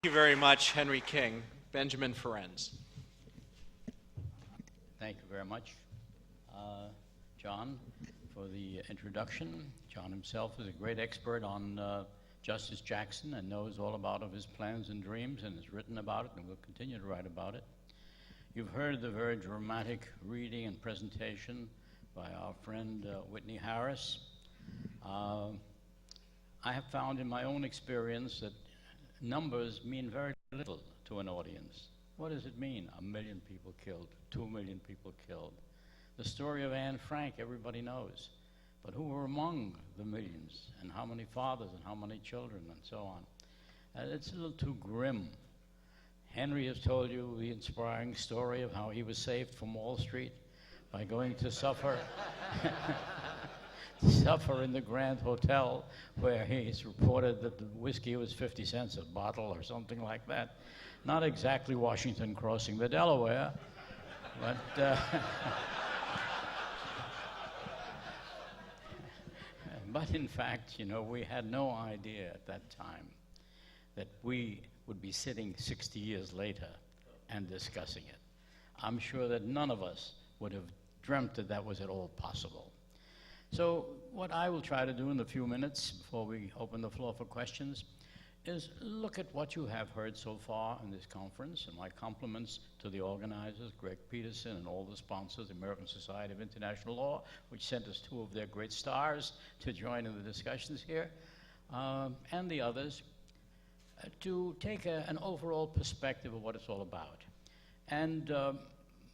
Thank you very much, Henry King. Benjamin Ferencz. Thank you very much, John, for the introduction. John himself is a great expert on Justice Jackson and knows all about his plans and dreams and has written about it and will continue to write about it. You've heard the very dramatic reading and presentation by our friend Whitney Harris. I have found in my own experience that numbers mean very little to an audience. What does it mean? 1 million people killed, 2 million people killed. The story of Anne Frank, everybody knows. But who were among the millions, and how many fathers, and how many children, and so on? It's a little too grim. Henry has told you the inspiring story of how he was saved from Wall Street by going to suffer in the Grand Hotel, where he's reported that the whiskey was 50 cents a bottle or something like that. Not exactly Washington crossing the Delaware, but but in fact, you know, we had no idea at that time that we would be sitting 60 years later and discussing it. I'm sure that none of us would have dreamt that that was at all possible. So what I will try to do in the few minutes before we open the floor for questions is look at what you have heard so far in this conference, and my compliments to the organizers, Greg Peterson, and all the sponsors, the American Society of International Law, which sent us 2 of their great stars to join in the discussions here, and the others, to take an overall perspective of what it's all about. And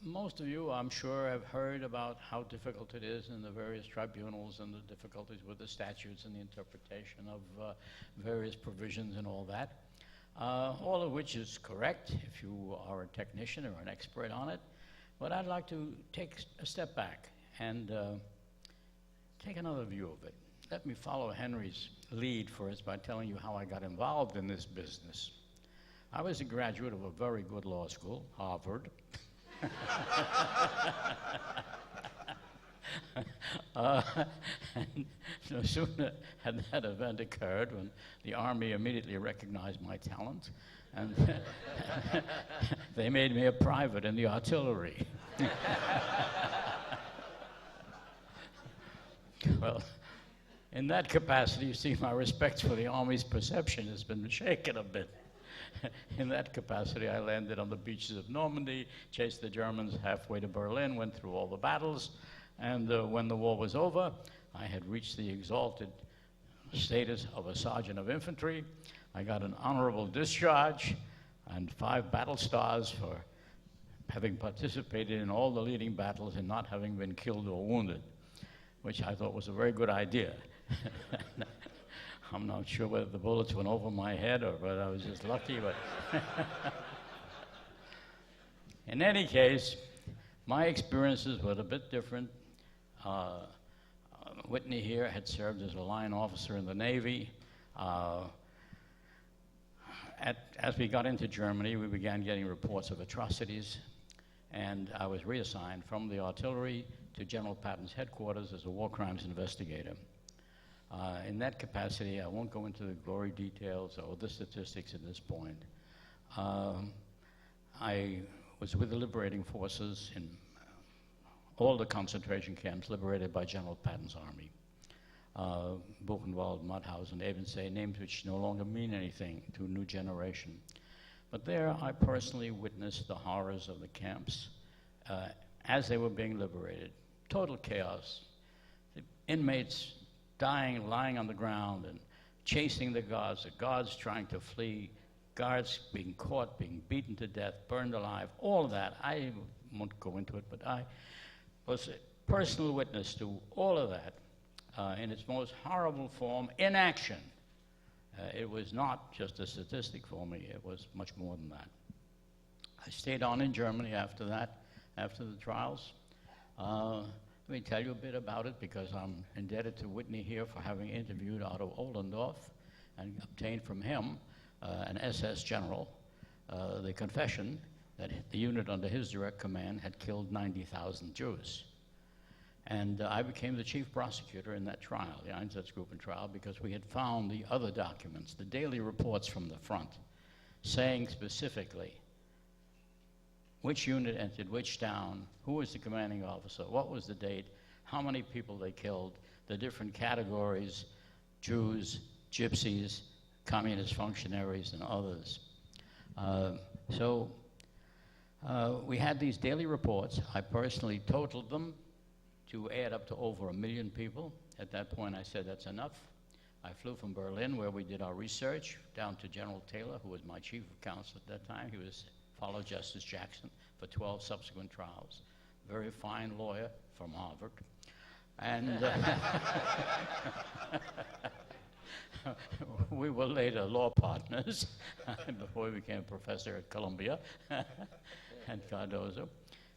most of you, I'm sure, have heard about how difficult it is in the various tribunals and the difficulties with the statutes and the interpretation of various provisions and all that, all of which is correct if you are a technician or an expert on it. But I'd like to take a step back and take another view of it. Let me follow Henry's lead first by telling you how I got involved in this business. I was a graduate of a very good law school, Harvard. And no sooner had that event occurred when the Army immediately recognized my talent, and they made me a private in the artillery. Well, in that capacity, you see, my respect for the Army's perception has been shaken a bit. In that capacity, I landed on the beaches of Normandy, chased the Germans halfway to Berlin, went through all the battles, and when the war was over, I had reached the exalted status of a sergeant of infantry. I got an honorable discharge and 5 battle stars for having participated in all the leading battles and not having been killed or wounded, which I thought was a very good idea. I'm not sure whether the bullets went over my head or whether I was just lucky, but in any case, my experiences were a bit different. Whitney here had served as a line officer in the Navy. As we got into Germany, we began getting reports of atrocities, and I was reassigned from the artillery to General Patton's headquarters as a war crimes investigator. In that capacity, I won't go into the gory details or the statistics at this point. I was with the liberating forces in all the concentration camps liberated by General Patton's army. Buchenwald, Mauthausen, Ebensee, names which no longer mean anything to a new generation. But there, I personally witnessed the horrors of the camps as they were being liberated. Total chaos. The inmates dying, lying on the ground, and chasing the guards trying to flee, guards being caught, being beaten to death, burned alive, all of that. I won't go into it, but I was a personal witness to all of that in its most horrible form, in action. It was not just a statistic for me, it was much more than that. I stayed on in Germany after that, after the trials. Let me tell you a bit about it because I'm indebted to Whitney here for having interviewed Otto Ollendorf and obtained from him, an SS general, the confession that the unit under his direct command had killed 90,000 Jews. And I became the chief prosecutor in that trial, the Einsatzgruppen Trial, because we had found the other documents, the daily reports from the front, saying specifically which unit entered which town, who was the commanding officer, what was the date, how many people they killed, the different categories, Jews, gypsies, communist functionaries, and others. We had these daily reports. I personally totaled them to add up to over 1 million people. At that point, I said, that's enough. I flew from Berlin, where we did our research, down to General Taylor, who was my chief of counsel at that time. He followed Justice Jackson for 12 subsequent trials. Very fine lawyer from Harvard. And we were later law partners before we became a professor at Columbia and Cardozo.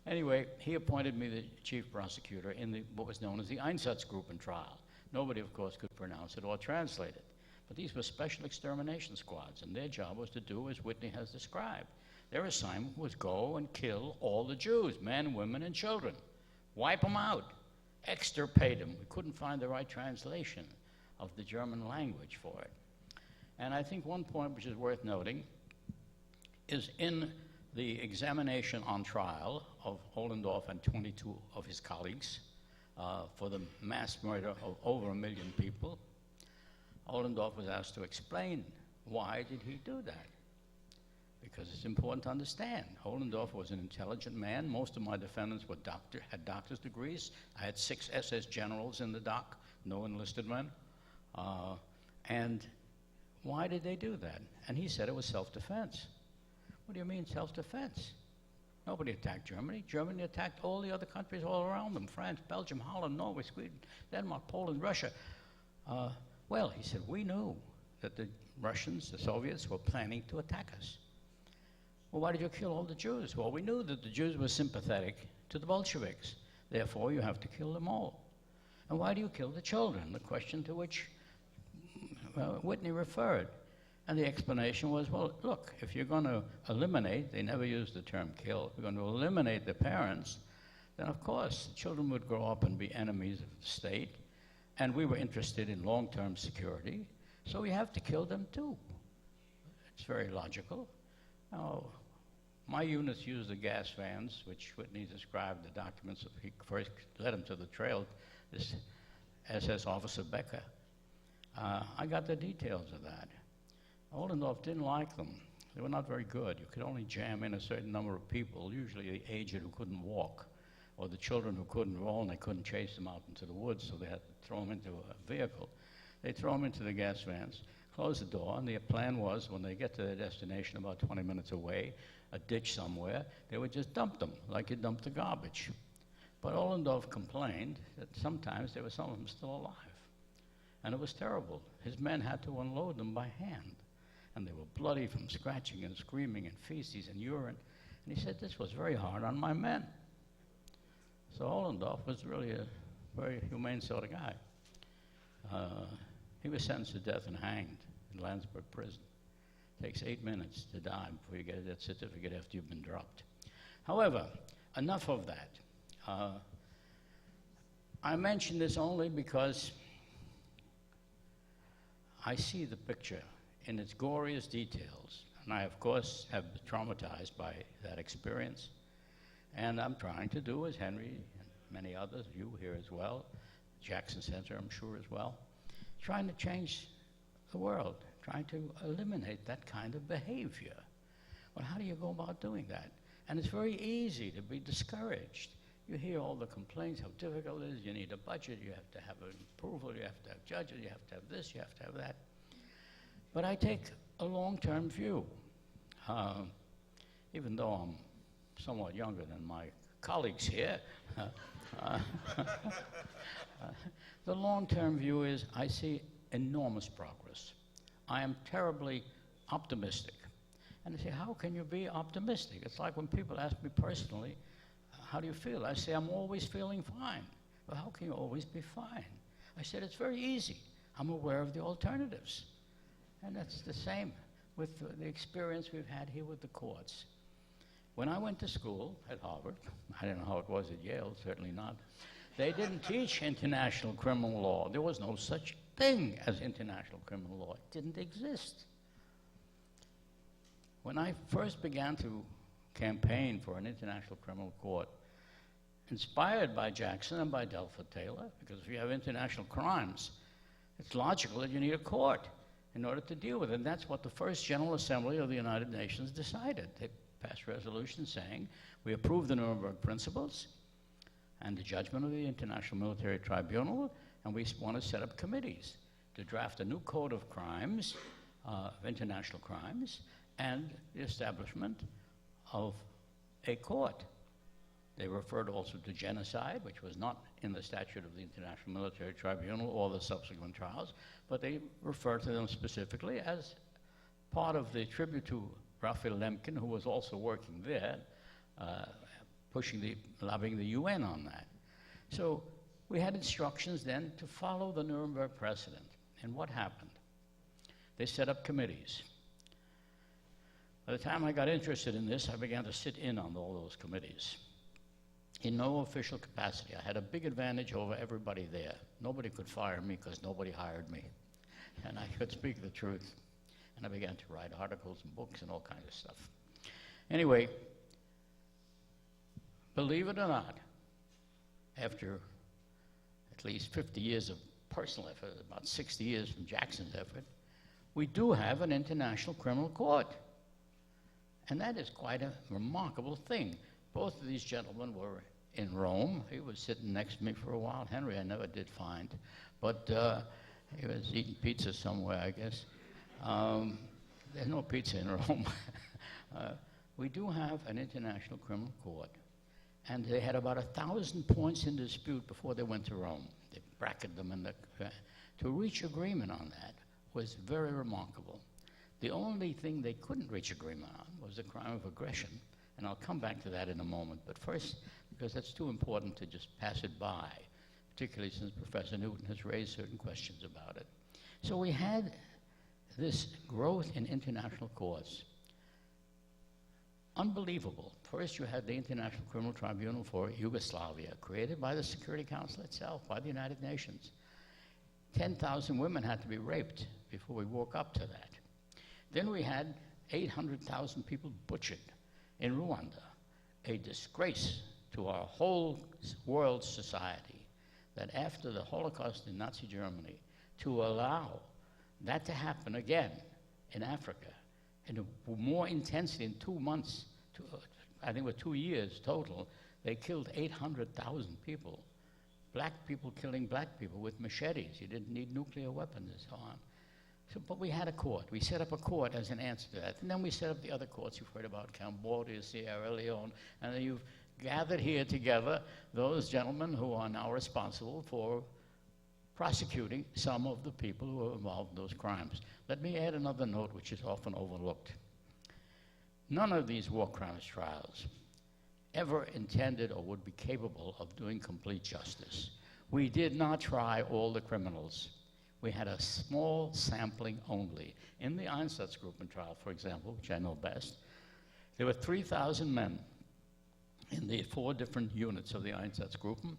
Anyway, he appointed me the chief prosecutor in what was known as the Einsatzgruppen Trial. Nobody, of course, could pronounce it or translate it. But these were special extermination squads, and their job was to do as Whitney has described. Their assignment was go and kill all the Jews, men, women, and children. Wipe them out. Extirpate them. We couldn't find the right translation of the German language for it. And I think one point which is worth noting is in the examination on trial of Ollendorf and 22 of his colleagues for the mass murder of over 1 million people, Ollendorf was asked to explain why did he do that. Because it's important to understand. Ollendorf was an intelligent man. Most of my defendants were had doctor's degrees. I had 6 SS generals in the dock, no enlisted men. And why did they do that? And he said it was self-defense. What do you mean self-defense? Nobody attacked Germany. Germany attacked all the other countries all around them: France, Belgium, Holland, Norway, Sweden, Denmark, Poland, Russia. Well, he said, we knew that the Russians, the Soviets, were planning to attack us. Well, why did you kill all the Jews? Well, we knew that the Jews were sympathetic to the Bolsheviks. Therefore, you have to kill them all. And why do you kill the children? The question to which Whitney referred. And the explanation was, well, look, if you're going to eliminate, they never used the term kill, if you're going to eliminate the parents, then of course the children would grow up and be enemies of the state. And we were interested in long-term security, so we have to kill them too. It's very logical. Now, my units used the gas vans, which Whitney described the documents. He first led him to the trail, this SS Officer Becker. I got the details of that. Ollendorf didn't like them. They were not very good. You could only jam in a certain number of people, usually the aged who couldn't walk, or the children who couldn't roll and they couldn't chase them out into the woods, so they had to throw them into a vehicle. They throw them into the gas vans, close the door, and the plan was when they get to their destination about 20 minutes away, a ditch somewhere, they would just dump them like you dump the garbage. But Ollendorf complained that sometimes there were some of them still alive. And it was terrible. His men had to unload them by hand. And they were bloody from scratching and screaming and feces and urine. And he said, this was very hard on my men. So Ollendorf was really a very humane sort of guy. He was sentenced to death and hanged in Landsberg prison. It takes 8 minutes to die before you get a death certificate after you've been dropped. However, enough of that. I mention this only because I see the picture in its goriest details. And I, of course, have been traumatized by that experience. And I'm trying to do, as Henry and many others, you here as well, Jackson Center, I'm sure as well, trying to change the world, trying to eliminate that kind of behavior. Well, how do you go about doing that? And it's very easy to be discouraged. You hear all the complaints, how difficult it is, you need a budget, you have to have an approval, you have to have judges, you have to have this, you have to have that. But I take a long-term view. Even though I'm somewhat younger than my colleagues here, the long-term view is I see enormous progress. I am terribly optimistic. And they say, how can you be optimistic? It's like when people ask me personally, how do you feel? I say, I'm always feeling fine. Well, how can you always be fine? I said, it's very easy. I'm aware of the alternatives. And that's the same with the experience we've had here with the courts. When I went to school at Harvard, I don't know how it was at Yale, certainly not, they didn't teach international criminal law. There was no such thing as international criminal law. It didn't exist. when I first began to campaign for an international criminal court, inspired by Jackson and by Delford Taylor, because if you have international crimes, it's logical that you need a court in order to deal with it. And that's what the first General Assembly of the United Nations decided. They passed a resolution saying, we approve the Nuremberg Principles and the judgment of the International Military Tribunal, and we want to set up committees to draft a new code of crimes, of international crimes, and the establishment of a court. They referred also to genocide, which was not in the statute of the International Military Tribunal or the subsequent trials, but they referred to them specifically as part of the tribute to Raphael Lemkin, who was also working there, lobbying the UN on that. So we had instructions then to follow the Nuremberg precedent. And what happened? They set up committees. By the time I got interested in this, I began to sit in on all those committees. In no official capacity. I had a big advantage over everybody there. Nobody could fire me because nobody hired me. And I could speak the truth. And I began to write articles and books and all kinds of stuff. Anyway, believe it or not, after at least 50 years of personal effort, about 60 years from Jackson's effort, we do have an international criminal court. And that is quite a remarkable thing. Both of these gentlemen were in Rome. He was sitting next to me for a while. Henry I never did find, but he was eating pizza somewhere, I guess. There's no pizza in Rome. We do have an international criminal court, and they had about 1,000 points in dispute before they went to Rome. They bracketed them in the... to reach agreement on that was very remarkable. The only thing they couldn't reach agreement on was the crime of aggression, and I'll come back to that in a moment. But first, because that's too important to just pass it by, particularly since Professor Newton has raised certain questions about it. So we had this growth in international courts. Unbelievable. First, you had the International Criminal Tribunal for Yugoslavia, created by the Security Council itself, by the United Nations. 10,000 women had to be raped before we woke up to that. Then we had 800,000 people butchered in Rwanda, a disgrace to our whole world society, that after the Holocaust in Nazi Germany, to allow that to happen again in Africa, in more intensity in 2 months, I think it was 2 years total, they killed 800,000 people. Black people killing black people with machetes. You didn't need nuclear weapons and so on. So, but we had a court. We set up a court as an answer to that. And then we set up the other courts you've heard about, Cambodia, Sierra Leone, and then you've gathered here together those gentlemen who are now responsible for prosecuting some of the people who are involved in those crimes. Let me add another note which is often overlooked. None of these war crimes trials ever intended or would be capable of doing complete justice. We did not try all the criminals. We had a small sampling only. In the Einsatzgruppen Trial, for example, which I know best, there were 3,000 men in the 4 different units of the Einsatzgruppen.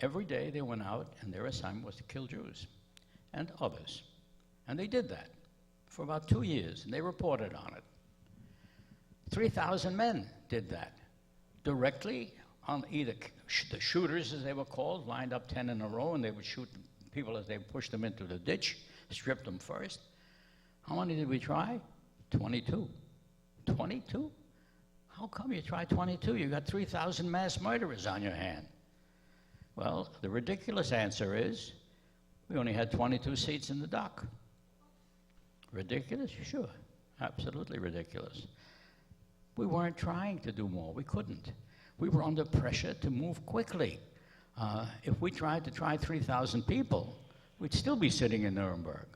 Every day they went out and their assignment was to kill Jews and others. And they did that for about 2 years, and they reported on it. 3,000 men did that directly on either the shooters, as they were called, lined up 10 in a row, and they would shoot people as they pushed them into the ditch, stripped them first. How many did we try? 22. 22? How come you tried 22? You got 3,000 mass murderers on your hand. Well, the ridiculous answer is we only had 22 seats in the dock. Ridiculous? Sure. Absolutely ridiculous. We weren't trying to do more. We couldn't. We were under pressure to move quickly. If we tried to try 3,000 people, we'd still be sitting in Nuremberg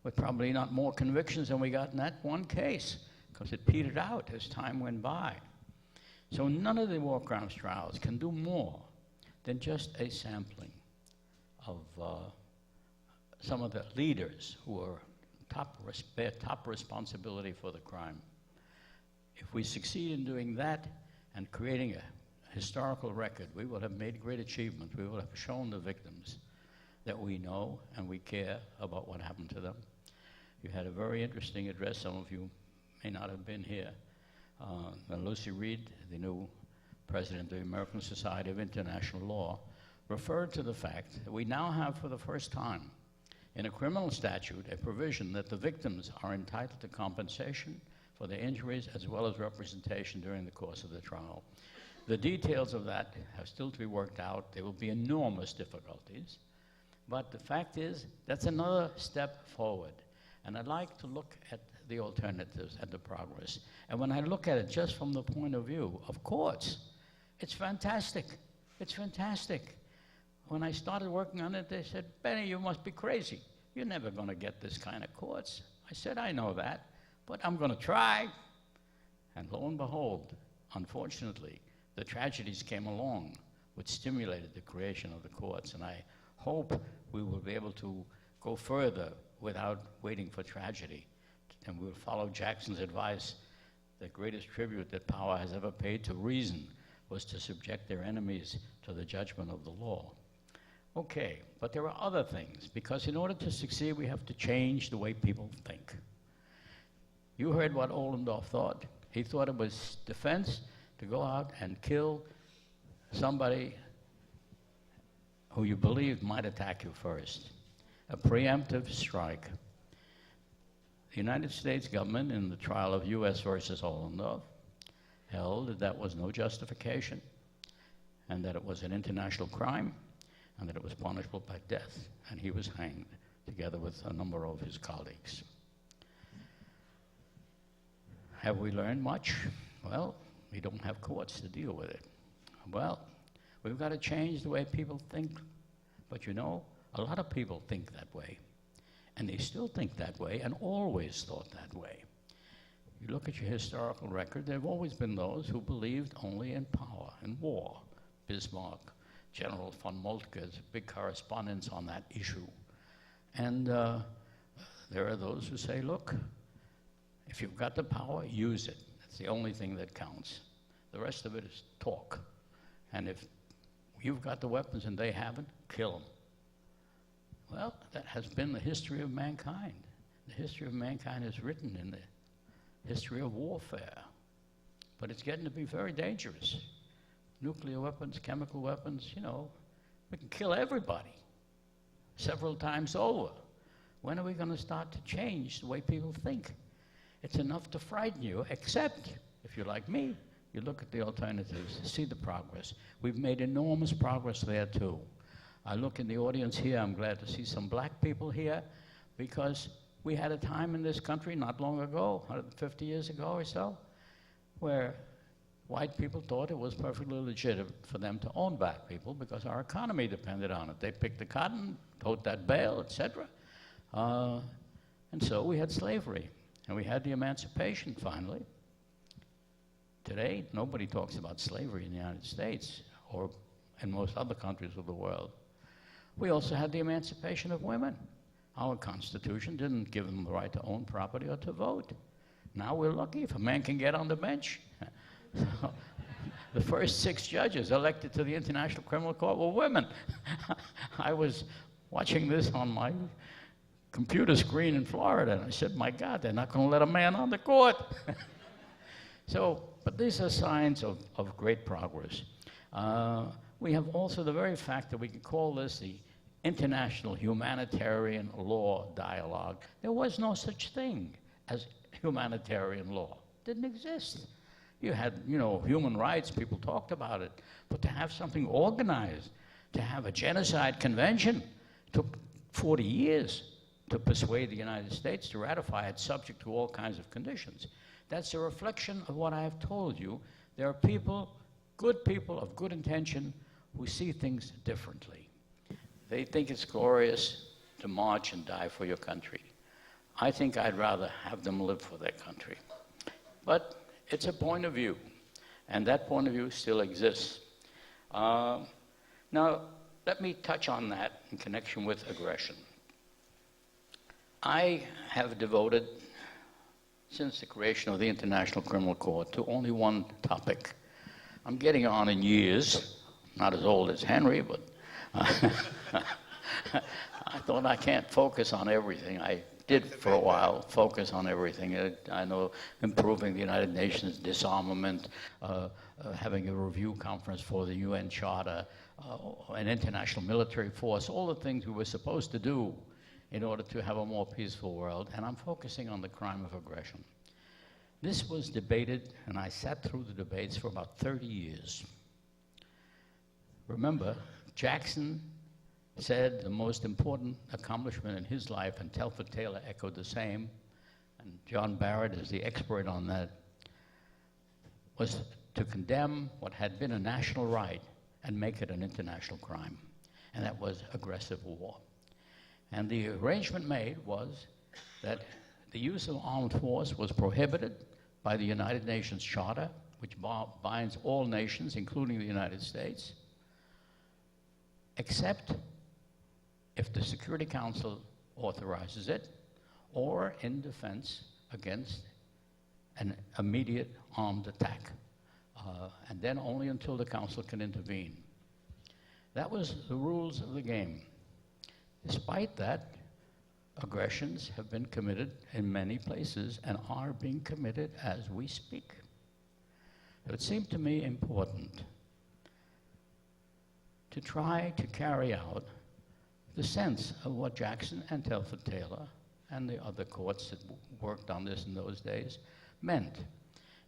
with probably not more convictions than we got in that one case, because it petered out as time went by. So none of the war crimes trials can do more than just a sampling of some of the leaders who are bear top responsibility for the crime. If we succeed in doing that and creating a historical record, we will have made great achievements. We will have shown the victims that we know and we care about what happened to them. You had a very interesting address, some of you may not have been here. Lucy Reed, the new president of the American Society of International Law, referred to the fact that we now have for the first time in a criminal statute a provision that the victims are entitled to compensation for their injuries as well as representation during the course of the trial. The details of that have still to be worked out. There will be enormous difficulties. But the fact is, that's another step forward. And I'd like to look at the alternatives and the progress. And when I look at it just from the point of view of courts, it's fantastic. It's fantastic. When I started working on it, they said, Benny, you must be crazy. You're never going to get this kind of courts. I said, I know that, but I'm going to try. And lo and behold, unfortunately, the tragedies came along which stimulated the creation of the courts. And I hope we will be able to go further without waiting for tragedy. And we'll follow Jackson's advice. The greatest tribute that power has ever paid to reason was to subject their enemies to the judgment of the law. Okay, but there are other things, because in order to succeed, we have to change the way people think. You heard what Ollendorf thought. He thought it was defense to go out and kill somebody who you believed might attack you first. A preemptive strike. The United States government, in the trial of U.S. versus Ollendorf, held that was no justification, and that it was an international crime, and that it was punishable by death, and he was hanged together with a number of his colleagues. Have we learned much? Well, we don't have courts to deal with it. Well, we've got to change the way people think. But you know, a lot of people think that way. And they still think that way and always thought that way. You look at your historical record, there have always been those who believed only in power and war. Bismarck, General von Moltke's big correspondence on that issue. And there are those who say, look, if you've got the power, use it. That's the only thing that counts. The rest of it is talk. And if you've got the weapons and they haven't, kill them. Well, that has been the history of mankind. The history of mankind is written in the history of warfare. But it's getting to be very dangerous. Nuclear weapons, chemical weapons, you know, we can kill everybody several times over. When are we going to start to change the way people think? It's enough to frighten you, except if you're like me, you look at the alternatives, see the progress. We've made enormous progress there too. I look in the audience here, I'm glad to see some black people here, because we had a time in this country not long ago, 150 years ago or so, where white people thought it was perfectly legitimate for them to own black people because our economy depended on it. They picked the cotton, tote that bale, etc. And so we had slavery, and we had the emancipation finally. Today, nobody talks about slavery in the United States or in most other countries of the world. We also had the emancipation of women. Our Constitution didn't give them the right to own property or to vote. Now we're lucky if a man can get on the bench. The first 6 judges elected to the International Criminal Court were women. I was watching this on my computer screen in Florida, and I said, my God, they're not going to let a man on the court. But these are signs of great progress. We have also the very fact that we can call this the international humanitarian law dialogue. There was no such thing as humanitarian law. It didn't exist. You had, human rights, people talked about it, but to have something organized, to have a genocide convention, took 40 years to persuade the United States to ratify it, subject to all kinds of conditions. That's a reflection of what I have told you. There are people of good intention, who see things differently. They think it's glorious to march and die for your country. I think I'd rather have them live for their country. But it's a point of view, and that point of view still exists. Now, let me touch on that in connection with aggression. I have devoted, since the creation of the International Criminal Court, to only one topic. I'm getting on in years, not as old as Henry, but I thought I can't focus on everything. I did for a while focus on everything. I know improving the United Nations disarmament, having a review conference for the UN Charter, an international military force, all the things we were supposed to do in order to have a more peaceful world, and I'm focusing on the crime of aggression. This was debated, and I sat through the debates for about 30 years. Remember, Jackson said the most important accomplishment in his life, and Telford Taylor echoed the same, and John Barrett is the expert on that, was to condemn what had been a national right and make it an international crime, and that was aggressive war. And the arrangement made was that the use of armed force was prohibited by the United Nations Charter, which binds all nations, including the United States, except if the Security Council authorizes it, or in defense against an immediate armed attack, and then only until the Council can intervene. That was the rules of the game. Despite that, aggressions have been committed in many places and are being committed as we speak. So it seemed to me important to try to carry out the sense of what Jackson and Telford Taylor and the other courts that worked on this in those days meant.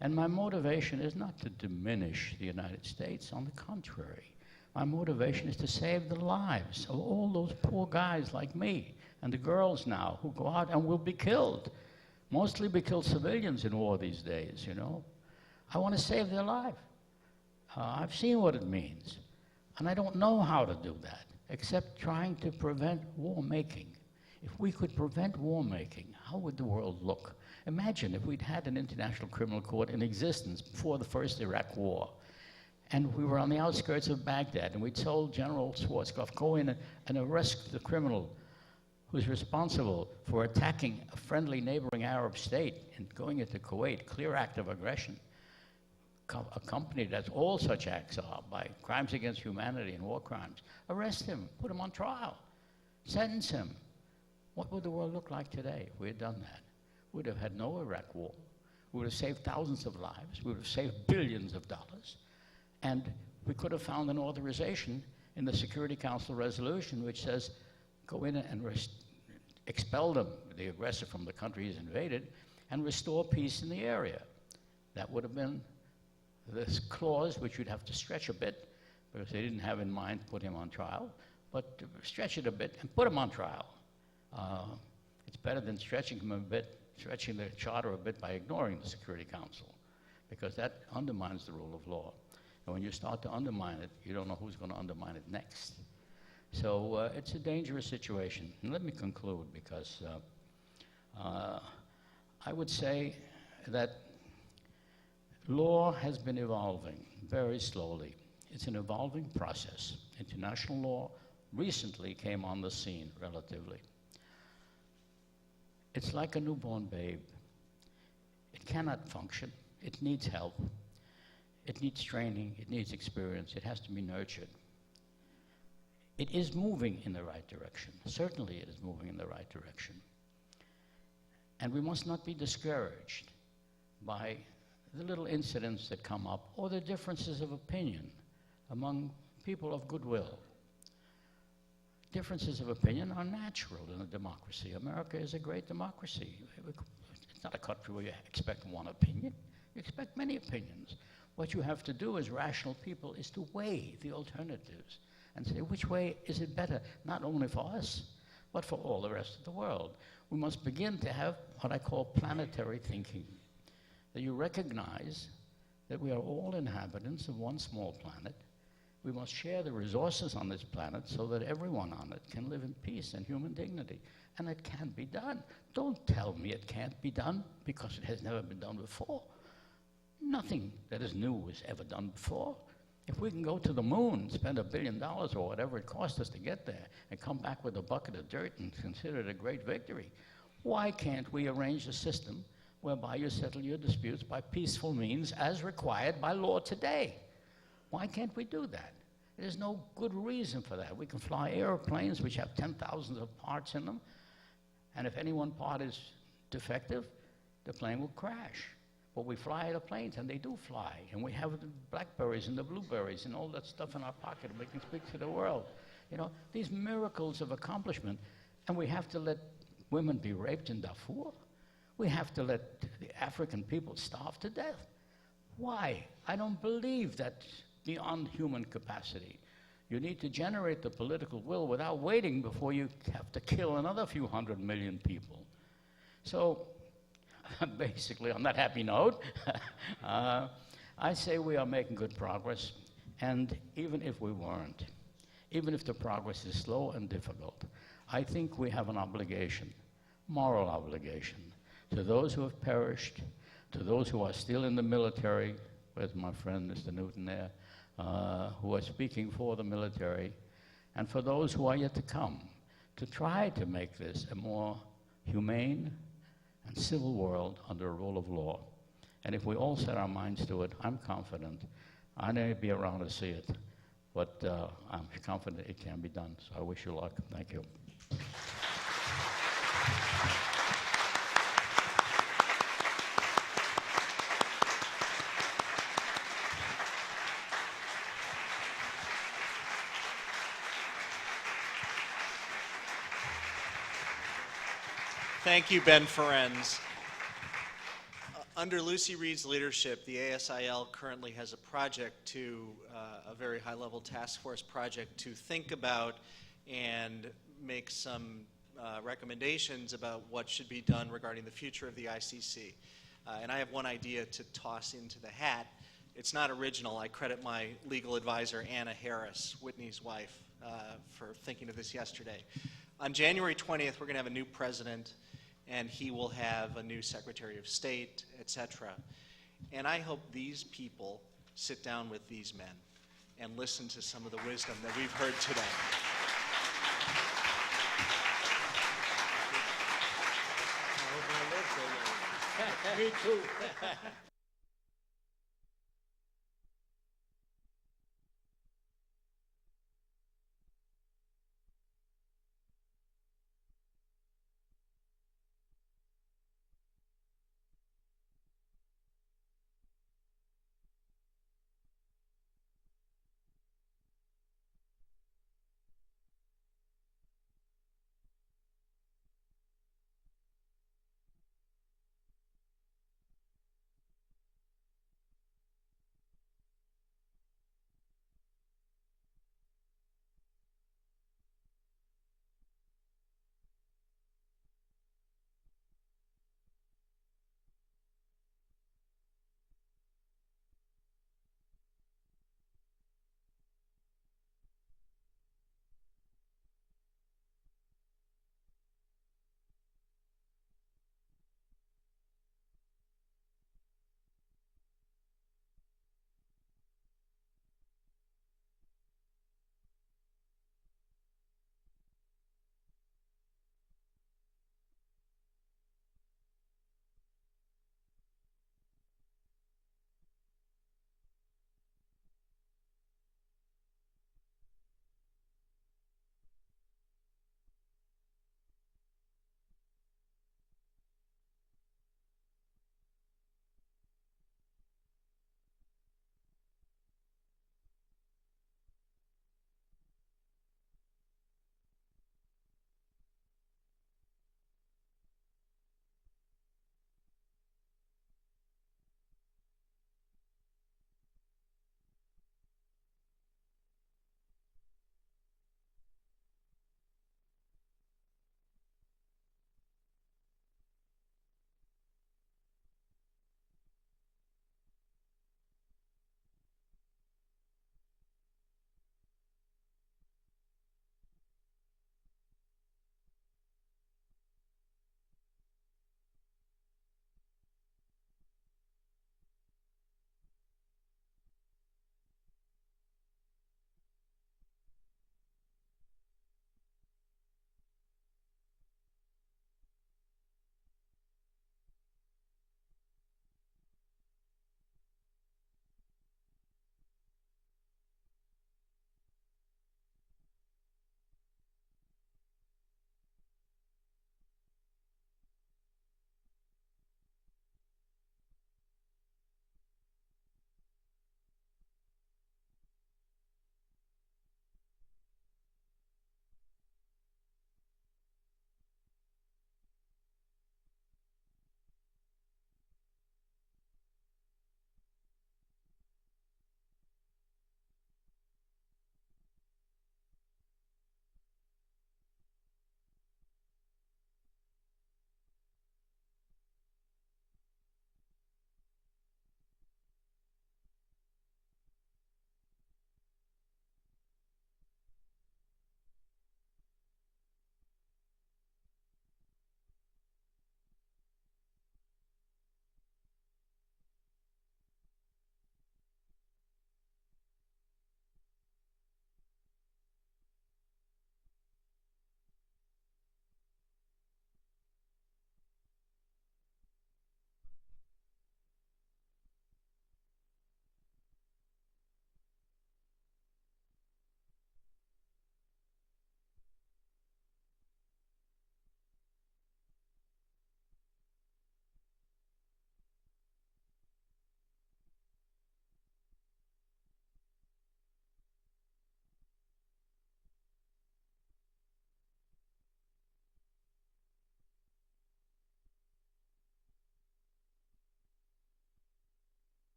And my motivation is not to diminish the United States. On the contrary, my motivation is to save the lives of all those poor guys like me and the girls now who go out and will be killed. Mostly be killed civilians in war these days, you know. I want to save their life. I've seen what it means. And I don't know how to do that, except trying to prevent war making. If we could prevent war making, how would the world look? Imagine if we'd had an international criminal court in existence before the first Iraq war, and we were on the outskirts of Baghdad, and we told General Schwarzkopf, go in and arrest the criminal who's responsible for attacking a friendly neighboring Arab state and going into Kuwait, clear act of aggression, accompanied as all such acts are by crimes against humanity and war crimes. Arrest him, put him on trial, sentence him. What would the world look like today if we had done that? We'd have had no Iraq war. We would have saved thousands of lives. We would have saved billions of dollars. And we could have found an authorization in the Security Council resolution which says, go in and expel them, the aggressor from the country he's invaded, and restore peace in the area. That would have been this clause, which you'd have to stretch a bit, because they didn't have in mind to put him on trial, but to stretch it a bit and put him on trial. It's better than stretching him a bit, stretching the charter a bit by ignoring the Security Council, because that undermines the rule of law. And when you start to undermine it, you don't know who's going to undermine it next. So it's a dangerous situation. And let me conclude, because I would say that law has been evolving very slowly. It's an evolving process. International law recently came on the scene, relatively. It's like a newborn babe. It cannot function. It needs help. It needs training. It needs experience. It has to be nurtured. It is moving in the right direction. Certainly it is moving in the right direction. And we must not be discouraged by the little incidents that come up or the differences of opinion among people of goodwill. Differences of opinion are natural in a democracy. America is a great democracy. It's not a country where you expect one opinion. You expect many opinions. What you have to do as rational people is to weigh the alternatives and say, which way is it better, not only for us, but for all the rest of the world. We must begin to have what I call planetary thinking, that you recognize that we are all inhabitants of one small planet. We must share the resources on this planet so that everyone on it can live in peace and human dignity. And it can be done. Don't tell me it can't be done, because it has never been done before. Nothing that is new was ever done before. If we can go to the moon, spend $1 billion or whatever it cost us to get there, and come back with a bucket of dirt and consider it a great victory, why can't we arrange a system whereby you settle your disputes by peaceful means as required by law today? Why can't we do that? There's no good reason for that. We can fly airplanes which have 10,000 of parts in them, And if any one part is defective, the plane will crash. But we fly the planes, and they do fly. And we have the blackberries and the blueberries and all that stuff in our pocket. We can speak to the world. You know, these miracles of accomplishment. And we have to let women be raped in Darfur. We have to let the African people starve to death. Why? I don't believe that's beyond human capacity. You need to generate the political will without waiting before you have to kill another few 100 million people. So, basically, on that happy note, I say we are making good progress, and even if we weren't, even if the progress is slow and difficult, I think we have an obligation, moral obligation, to those who have perished, to those who are still in the military, where's my friend Mr. Newton there, who are speaking for the military, and for those who are yet to come, to try to make this a more humane and civil world under a rule of law. And if we all set our minds to it, I'm confident. I may be around to see it, but I'm confident it can be done. So I wish you luck. Thank you. Thank you, Ben Ferencz. Under Lucy Reed's leadership, the ASIL currently has a project a very high-level task force project to think about and make some recommendations about what should be done regarding the future of the ICC. And I have one idea to toss into the hat. It's not original. I credit my legal advisor, Anna Harris, Whitney's wife, for thinking of this yesterday. On January 20th, we're going to have a new president, and he will have a new Secretary of State, etc. And I hope these people sit down with these men and listen to some of the wisdom that we've heard today. Me too.